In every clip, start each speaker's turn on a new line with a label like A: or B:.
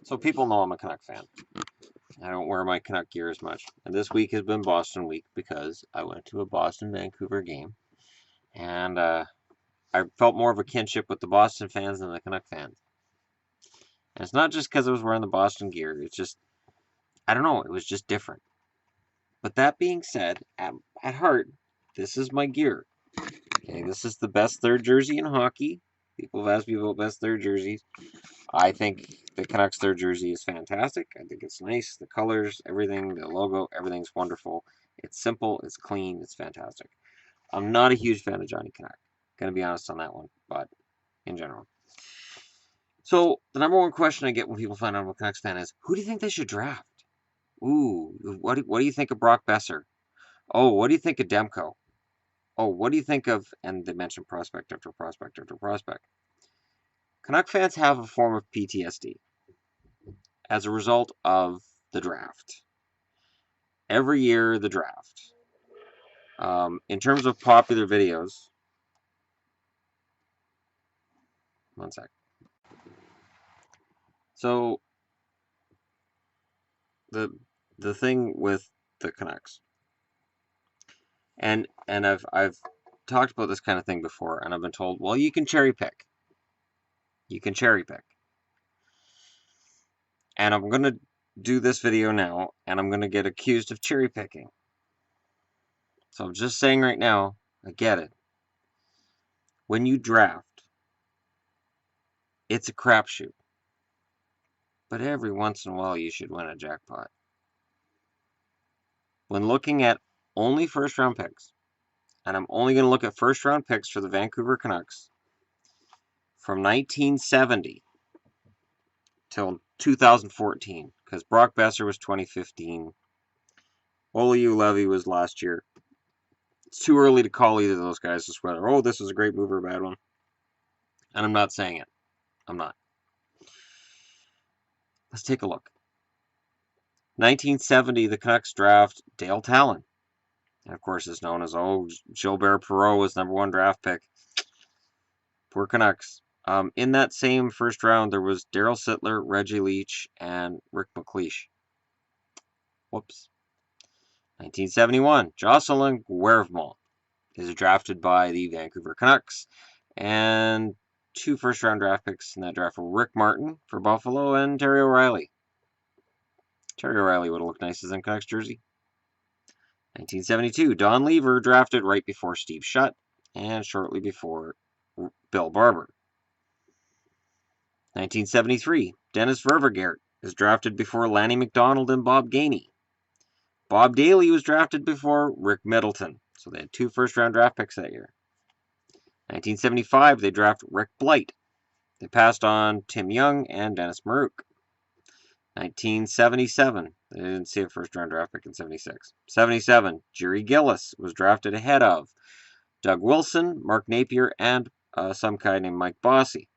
A: So people know I'm a Canuck fan. I don't wear my Canuck gear as much. And this week has been Boston week because I went to a Boston-Vancouver game. And I felt more of a kinship with the Boston fans than the Canuck fans. And it's not just because I was wearing the Boston gear. It's just, I don't know, it was just different. But that being said, at heart, this is my gear. Okay, this is the best third jersey in hockey. People have asked me about best third jerseys. I think the Canucks third jersey is fantastic. I think it's nice. The colors, everything, the logo, everything's wonderful. It's simple, it's clean, it's fantastic. I'm not a huge fan of Johnny Canuck. Gonna be honest on that one, but in general. So the number one question I get when people find out I'm a Canucks fan is, who do you think they should draft? Ooh, what do you think of Brock Besser? Oh, what do you think of Demko? Oh, what do you think of, and they mention prospect after prospect after prospect. Canuck fans have a form of PTSD as a result of the draft. Every year, the draft. In terms of popular videos, one sec. So the thing with the Canucks, and I've talked about this kind of thing before, and I've been told, well, you can cherry pick. You can cherry pick. And I'm gonna do this video now, and I'm gonna get accused of cherry picking. So I'm just saying right now, I get it. When you draft, it's a crapshoot. But every once in a while, you should win a jackpot. When looking at only first-round picks, and I'm only going to look at first-round picks for the Vancouver Canucks from 1970 till 2014, because Brock Besser was 2015, Olli Levy was last year. It's too early to call either of those guys just whether, oh, this is a great move or a bad one. And I'm not saying it. I'm not. Let's take a look. 1970, the Canucks draft Dale Talon. And of course, it's known as, Gilbert Perreault was number one draft pick. Poor Canucks. In that same first round, there was Daryl Sittler, Reggie Leach, and Rick McLeish. Whoops. 1971, Jocelyn Guervemont is drafted by the Vancouver Canucks. And 2 first-round draft picks in that draft were Rick Martin for Buffalo and Terry O'Reilly. Terry O'Reilly would have looked nice as in Canucks jersey. 1972, Don Lever drafted right before Steve Shutt and shortly before Bill Barber. 1973, Dennis Ververgaert is drafted before Lanny McDonald and Bob Gainey. Bob Daly was drafted before Rick Middleton, so they had 2 first-round draft picks that year. 1975, they draft Rick Blight. They passed on Tim Young and Dennis Maruk. 1977, they didn't see a first-round draft pick in 76. 77, Jerry Gillis was drafted ahead of Doug Wilson, Mark Napier, and some guy named Mike Bossy.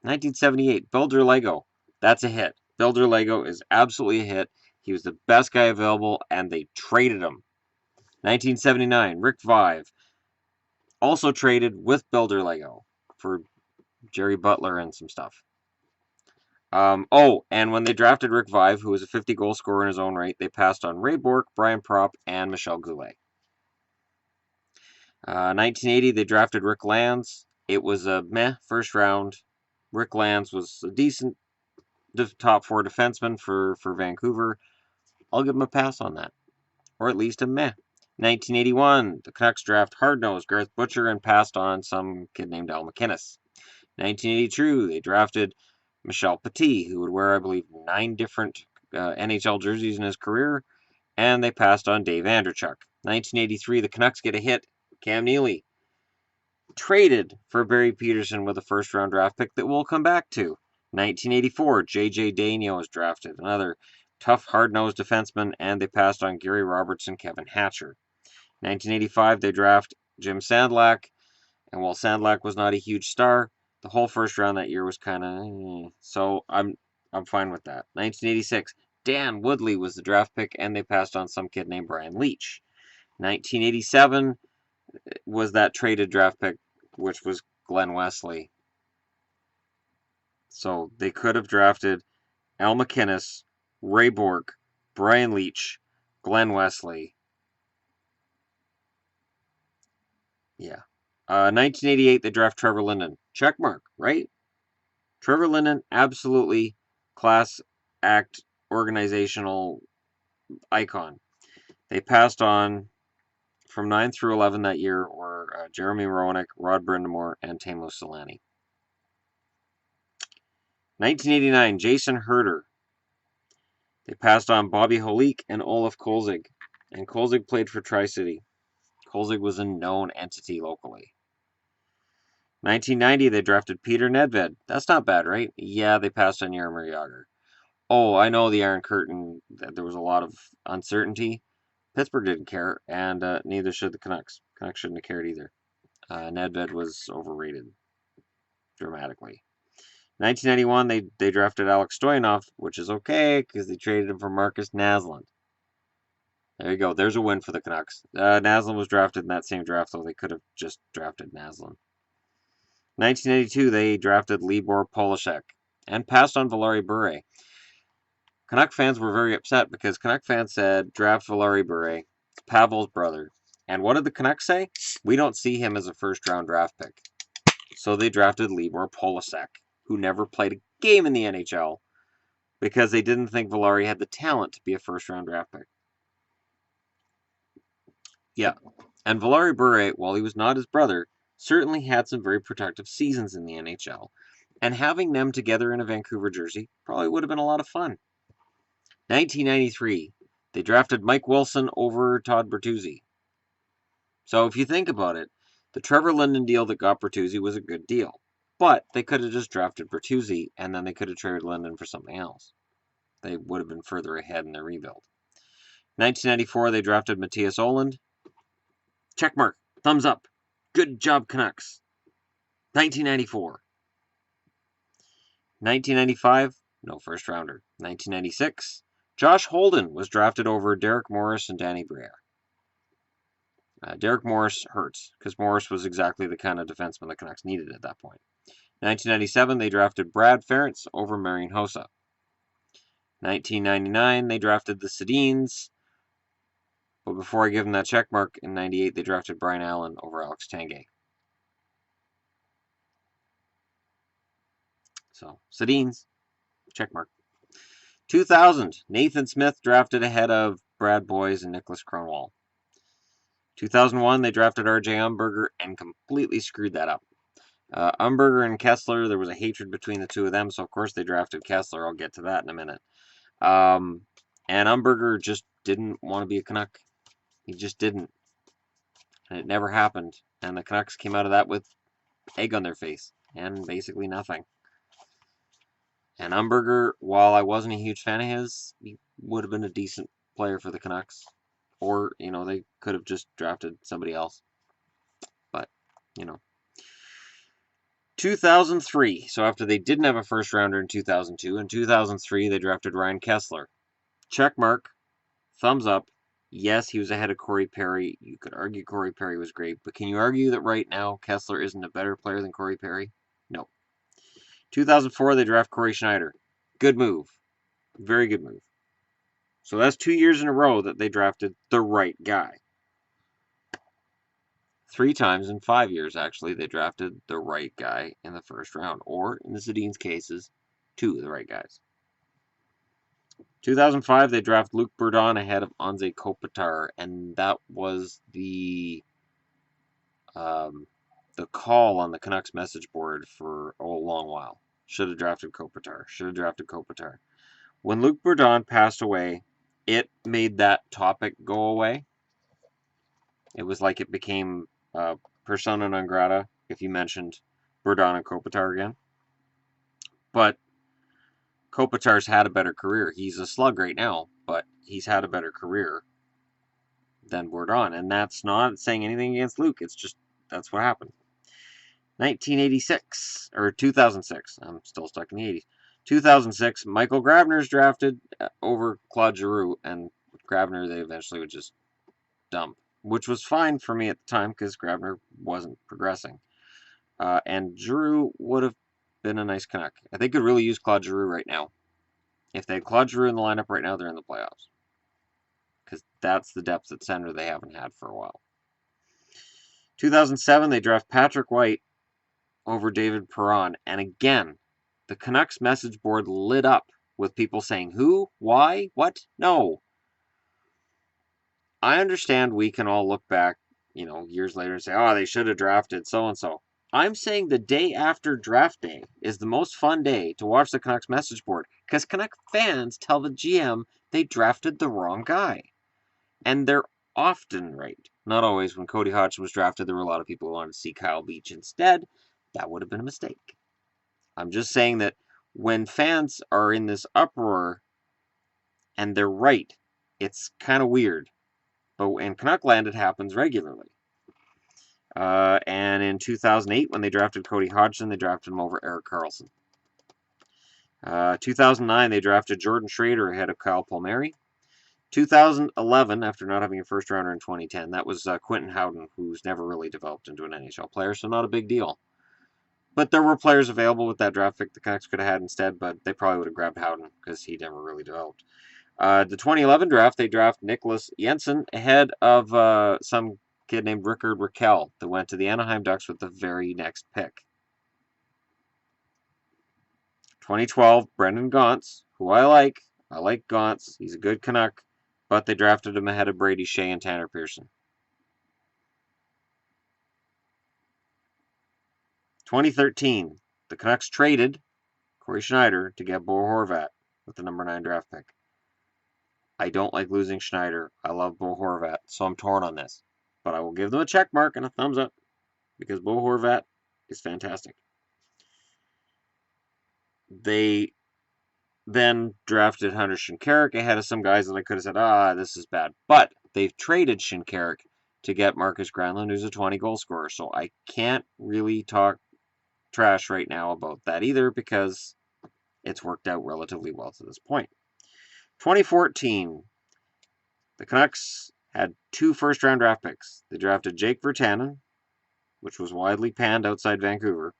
A: 1978, Builder Lego. That's a hit. Builder Lego is absolutely a hit. He was the best guy available, and they traded him. 1979, Rick Vive. Also traded with Builder Lego for Jerry Butler and some stuff. And when they drafted Rick Vive, who was a 50-goal scorer in his own right, they passed on Ray Bourque, Brian Propp, and Michel Goulet. 1980, they drafted Rick Lands. It was a meh first round. Rick Lands was a decent top 4 defenseman for Vancouver. I'll give him a pass on that. Or at least a meh. 1981, the Canucks draft hard-nosed Garth Butcher and passed on some kid named Al McInnes. 1982, they drafted Michel Petit, who would wear, I believe, 9 different NHL jerseys in his career, and they passed on Dave Andreychuk. 1983, the Canucks get a hit. Cam Neely traded for Barry Peterson with a first-round draft pick that we'll come back to. 1984, J.J. Daigneault was drafted, another tough, hard-nosed defenseman, and they passed on Gary Roberts and Kevin Hatcher. 1985, they draft Jim Sandlak, and while Sandlak was not a huge star, the whole first round that year was kind of so I'm fine with that. 1986, Dan Woodley was the draft pick, and they passed on some kid named Brian Leach. 1987 was that traded draft pick, which was Glenn Wesley. So they could have drafted Al McInnes, Ray Bourque, Brian Leach, Glenn Wesley. Yeah. 1988, they draft Trevor Linden. Check mark, right? Trevor Linden, absolutely class act organizational icon. They passed on from 9 through 11 that year were Jeremy Roenick, Rod Brindamore, and Teemu Selanne. 1989, Jason Herter. They passed on Bobby Holik and Olaf Kolzig. And Kolzig played for Tri-City. Kolzig was a known entity locally. 1990, they drafted Peter Nedved. That's not bad, right? Yeah, they passed on Jaromir Jagr. Oh, I know the Iron Curtain, there was a lot of uncertainty. Pittsburgh didn't care, and neither should the Canucks. Canucks shouldn't have cared either. Nedved was overrated dramatically. 1991, they drafted Alex Stoyanov, which is okay because they traded him for Marcus Naslund. There you go. There's a win for the Canucks. Naslund was drafted in that same draft, though they could have just drafted Naslund. 1982, they drafted Libor Polashek and passed on Valeri Bure. Canuck fans were very upset because Canuck fans said, draft Valeri Bure. It's Pavel's brother. And what did the Canucks say? We don't see him as a first-round draft pick. So they drafted Libor Polashek, who never played a game in the NHL because they didn't think Valeri had the talent to be a first-round draft pick. Yeah. And Valeri Bure, while he was not his brother, certainly had some very productive seasons in the NHL. And having them together in a Vancouver jersey probably would have been a lot of fun. 1993, they drafted Mike Wilson over Todd Bertuzzi. So if you think about it, the Trevor Linden deal that got Bertuzzi was a good deal. But they could have just drafted Bertuzzi, and then they could have traded Linden for something else. They would have been further ahead in their rebuild. 1994, they drafted Matthias Oland. Checkmark. Thumbs up. Good job, Canucks. 1994. 1995, no first rounder. 1996, Josh Holden was drafted over Derek Morris and Danny Briere. Derek Morris hurts because Morris was exactly the kind of defenseman the Canucks needed at that point. 1997, they drafted Brad Ferentz over Marian Hossa. 1999, they drafted the Sedins. But before I give them that check mark, in 98, they drafted Brian Allen over Alex Tanguay. So, Sedins, check mark. 2000, Nathan Smith drafted ahead of Brad Boyes and Nicholas Kronwall. 2001, they drafted RJ Umberger and completely screwed that up. Umberger and Kessler, there was a hatred between the two of them, so of course they drafted Kessler. I'll get to that in a minute. And Umberger just didn't want to be a Canuck. He just didn't. And it never happened. And the Canucks came out of that with egg on their face and basically nothing. And Umberger, while I wasn't a huge fan of his, he would have been a decent player for the Canucks. Or, they could have just drafted somebody else. But, 2003. So after they didn't have a first rounder in 2002, in 2003 they drafted Ryan Kessler. Check mark. Thumbs up. Yes, he was ahead of Corey Perry. You could argue Corey Perry was great, but can you argue that right now Kessler isn't a better player than Corey Perry? No. 2004, they draft Corey Schneider. Good move. Very good move. So that's 2 years in a row that they drafted the right guy. 3 times in 5 years, actually, they drafted the right guy in the first round. Or, in the Sedin's cases, 2 of the right guys. 2005, they draft Luc Bourdon ahead of Anze Kopitar, and that was the call on the Canucks message board for a long while. Should have drafted Kopitar. When Luc Bourdon passed away, it made that topic go away. It was like it became persona non grata if you mentioned Bourdon and Kopitar again. But Kopitar's had a better career. He's a slug right now, but he's had a better career than Bourdon. And that's not saying anything against Luke. It's just, that's what happened. 1986, or 2006. I'm still stuck in the 80s. 2006, Michael Grabner's drafted over Claude Giroux, and Grabner they eventually would just dump, which was fine for me at the time because Grabner wasn't progressing. And Giroux would have been a nice Canuck. I think could really use Claude Giroux right now. If they had Claude Giroux in the lineup right now, they're in the playoffs. Because that's the depth at center they haven't had for a while. 2007, they draft Patrick White over David Perron. And again, the Canucks message board lit up with people saying, who? Why? What? No. I understand we can all look back, years later and say, oh, they should have drafted so-and-so. I'm saying the day after draft day is the most fun day to watch the Canucks message board because Canuck fans tell the GM they drafted the wrong guy. And they're often right. Not always. When Cody Hodgson was drafted, there were a lot of people who wanted to see Kyle Beach instead. That would have been a mistake. I'm just saying that when fans are in this uproar and they're right, it's kind of weird. But in Canuckland, it happens regularly. And in 2008, when they drafted Cody Hodgson, they drafted him over Erik Karlsson. 2009, they drafted Jordan Schrader ahead of Kyle Palmieri. 2011, after not having a first rounder in 2010, that was Quentin Howden, who's never really developed into an NHL player, so not a big deal. But there were players available with that draft pick the Canucks could have had instead, but they probably would have grabbed Howden because he never really developed. The 2011 draft, they draft Nicholas Jensen ahead of some kid named Rickard Rakell that went to the Anaheim Ducks with the very next pick. 2012, Brendan Gaunce, who I like. I like Gaunce. He's a good Canuck, but they drafted him ahead of Brady Shea and Tanner Pearson. 2013, the Canucks traded Corey Schneider to get Bo Horvat with the number 9 draft pick. I don't like losing Schneider. I love Bo Horvat, so I'm torn on this. But I will give them a check mark and a thumbs up because Bo Horvat is fantastic. They then drafted Hunter Shinkaruk ahead of some guys that I could have said, this is bad. But they've traded Shinkaruk to get Marcus Granlund, who's a 20-goal scorer. So I can't really talk trash right now about that either because it's worked out relatively well to this point. 2014, the Canucks had 2 first-round draft picks. They drafted Jake Virtanen, which was widely panned outside Vancouver,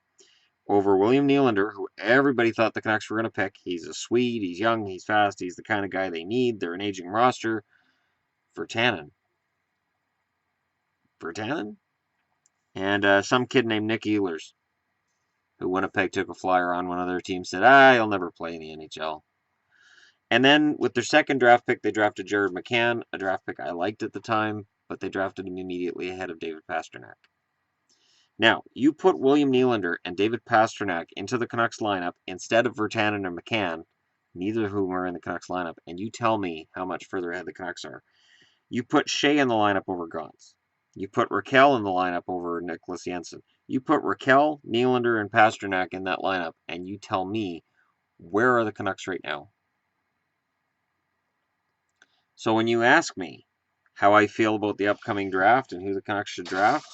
A: over William Nylander, who everybody thought the Canucks were going to pick. He's a Swede, he's young, he's fast, he's the kind of guy they need. They're an aging roster. Virtanen. And some kid named Nick Ehlers, who Winnipeg took a flyer on one of their teams, said, he'll never play in the NHL. And then with their second draft pick, they drafted Jared McCann, a draft pick I liked at the time, but they drafted him immediately ahead of David Pastrnak. Now, you put William Nylander and David Pastrnak into the Canucks lineup instead of Virtanen or McCann, neither of whom are in the Canucks lineup, and you tell me how much further ahead the Canucks are. You put Shea in the lineup over Gaunce. You put Rakell in the lineup over Nicholas Jensen. You put Rakell, Nylander, and Pastrnak in that lineup, and you tell me, where are the Canucks right now? So when you ask me how I feel about the upcoming draft and who the Canucks should draft,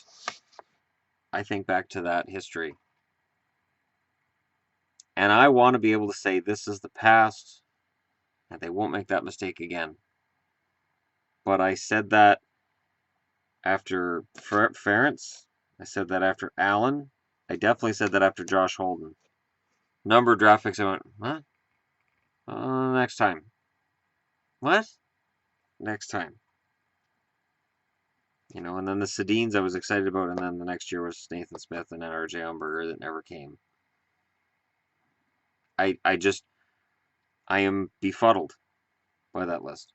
A: I think back to that history. And I want to be able to say this is the past and they won't make that mistake again. But I said that after Ferentz. I said that after Allen. I definitely said that after Josh Holden. Number of draft picks, I went, what? Next time. What? Next time. And then the Sedins I was excited about, and then the next year was Nathan Smith and then RJ Umberger that never came. I am befuddled by that list.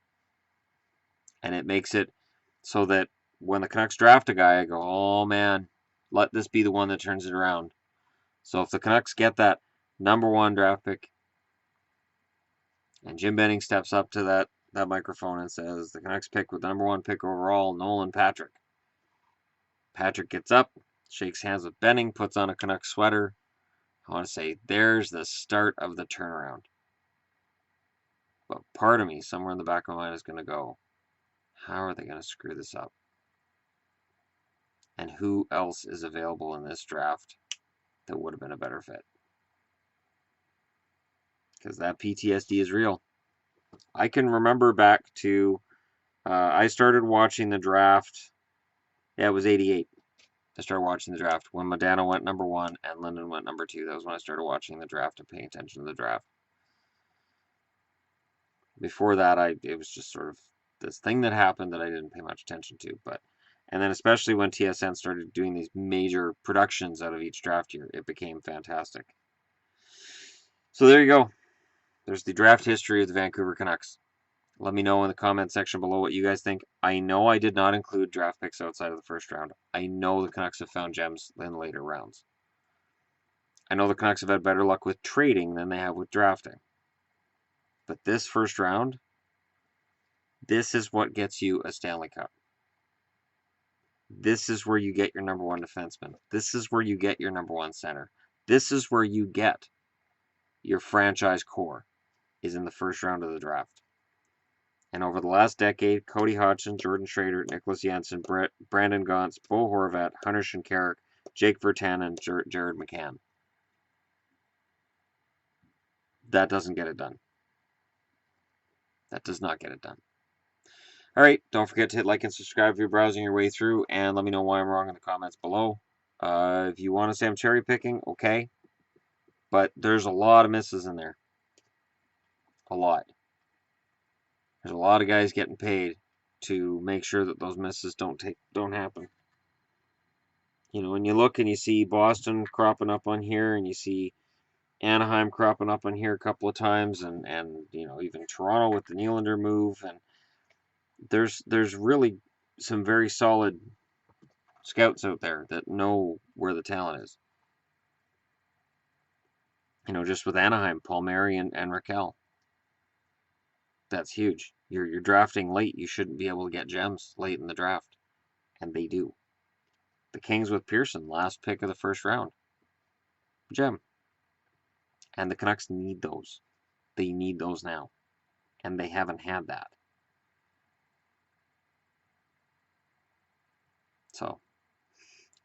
A: And it makes it so that when the Canucks draft a guy, I go, oh man, let this be the one that turns it around. So if the Canucks get that number 1 draft pick, and Jim Benning steps up to that microphone and says, the Canucks pick with the number 1 pick overall, Nolan Patrick. Patrick gets up, shakes hands with Benning, puts on a Canucks sweater. I want to say, there's the start of the turnaround. But part of me, somewhere in the back of my mind, is going to go, how are they going to screw this up? And who else is available in this draft that would have been a better fit? Because that PTSD is real. I can remember back to, I started watching the draft, it was 88. I started watching the draft when Modano went number 1 and Linden went number 2. That was when I started watching the draft and paying attention to the draft. Before that, it was just sort of this thing that happened that I didn't pay much attention to. And then especially when TSN started doing these major productions out of each draft year, it became fantastic. So there you go. There's the draft history of the Vancouver Canucks. Let me know in the comment section below what you guys think. I know I did not include draft picks outside of the first round. I know the Canucks have found gems in later rounds. I know the Canucks have had better luck with trading than they have with drafting. But this first round, this is what gets you a Stanley Cup. This is where you get your number one defenseman. This is where you get your number one center. This is where you get your franchise core, is in the first round of the draft. And over the last decade, Cody Hodgson, Jordan Schrader, Nicholas Jensen, Brandon Gauntz, Bo Horvat, Hunter Shinkaruk, Jake Virtanen, Jared McCann. That doesn't get it done. That does not get it done. All right, don't forget to hit like and subscribe if you're browsing your way through, and let me know why I'm wrong in the comments below. If you want to say I'm cherry picking, okay. But there's a lot of misses in there. A lot. There's a lot of guys getting paid to make sure that those misses don't happen. You know, when you look and you see Boston cropping up on here, and you see Anaheim cropping up on here a couple of times, and you know, even Toronto with the Nylander move, and there's really some very solid scouts out there that know where the talent is. You know, just with Anaheim, Palmieri and Raquel. That's huge. You're drafting late. You shouldn't be able to get gems late in the draft, and they do. The Kings with Pearson, last pick of the first round, gem. And the Canucks need those. They need those now, and they haven't had that. So,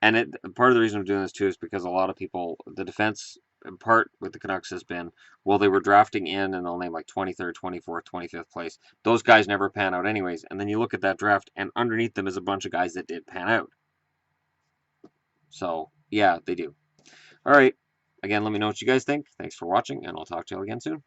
A: and part of the reason I'm doing this too is because a lot of people, the defense part with the Canucks has been, well, they were drafting in and they'll name like 23rd, 24th, 25th place. Those guys never pan out anyways. And then you look at that draft, and underneath them is a bunch of guys that did pan out. So, yeah, they do. All right. Again, let me know what you guys think. Thanks for watching, and I'll talk to you all again soon.